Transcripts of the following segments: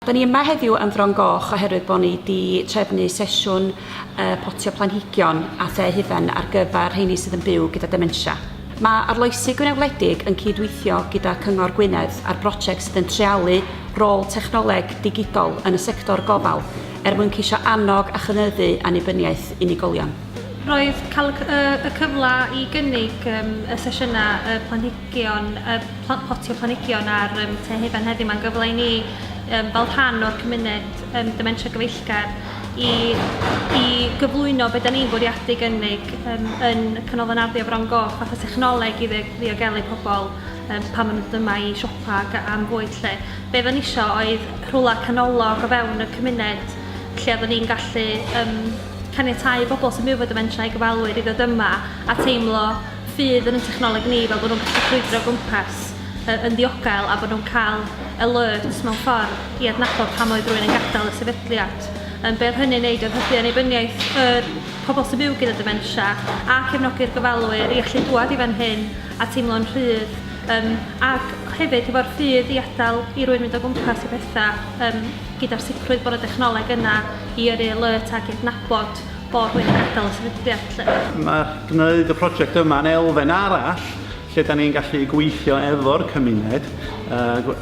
Da ni yma heddiw yn Fron Goch oherwydd bod ni wedi trefnu sesiwn potio planhigion a the hufen ar gyfer rheini sydd yn byw gyda dementia. Mae arloesi Gwynedd Wledig yn cydweithio gyda Cyngor Gwynedd ar brosiect sydd yn trealu rôl technoleg digidol yn y sector gofal mwyn ceisio annog a chynyddu annibyniaeth unigolion. Roedd cael y cyfle i gynnig y sesiynau planhigion, potio planhigion ar te hufen heddiw mae'n gyfle i ni fel rhan o'r cymuned Dementia Gyfeillgar i gyflwyno beth da ni'n bwriadu gynnig yn Nghanolfan Arddio Fron Goch fath o technoleg i ddiogelu pobl pan maen nhw yma i siopa am fwyd lle. Be fan isio oedd rhywle canolog o fewn y cymuned lle oedden ni'n gallu caniatáu bobl sy'n byw efo dementia i gyfalwyr i ddod yma a teimlo ffydd yn y technoleg ni fel bod nhw'n gallu crwydro gwmpas yn ddiogel a bod nhw'n cael alerts mewn ffordd i adnabod pam oedd rhywun yn gadael y sefydliad. Be oedd hynny'n neud oedd hybu annibyniaeth yr pobl sy'n byw gyda dementia a cefnogi'r gyfalwyr i allu dŵad i fan hyn a teimlo'n rhydd ac hefyd efo'r ffydd i adael i rywun mynd o gwmpas i bethau gyda'r sicrwydd bod y technoleg yna i yrru alert ac i adnabod bod rhywun yn gadael y sefydliad. Mae gwneud y prosiect yma'n elfen arall lle da ni'n gallu gweithio efo'r cymuned,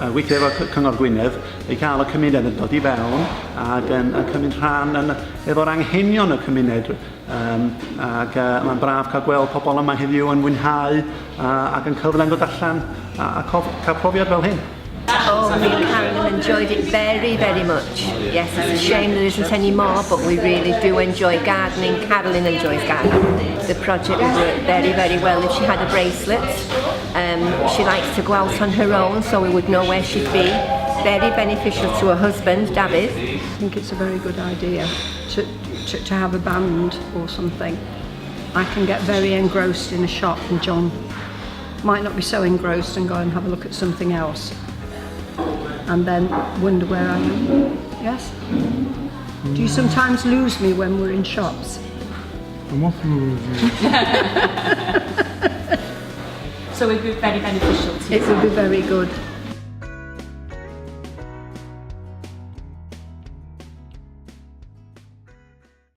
gweithio efo Cyngor Gwynedd, i cael y cymuned yn dod i fewn ac yn cymryd rhan efo'r anghenion y cymuned. Ac mae'n braf cael gweld pobl yma heddiw yn mwynhau ac yn cyfle dod allan a cael profiad fel hyn. Oh, me and Carolyn enjoyed it very, very much. Yes, it's a shame there isn't any more, but we really do enjoy gardening. Carolyn enjoys gardening. The project would work very, very well if she had a bracelet. She likes to go out on her own, so we would know where she'd be. Very beneficial to her husband, David. I think it's a very good idea to have a band or something. I can get very engrossed in a shop and John might not be so engrossed and go and have a look at something else. And then wonder where I am. Yes? Do you sometimes lose me when we're in shops? I'm often losing you. So it would be very beneficial to you? It would be very good.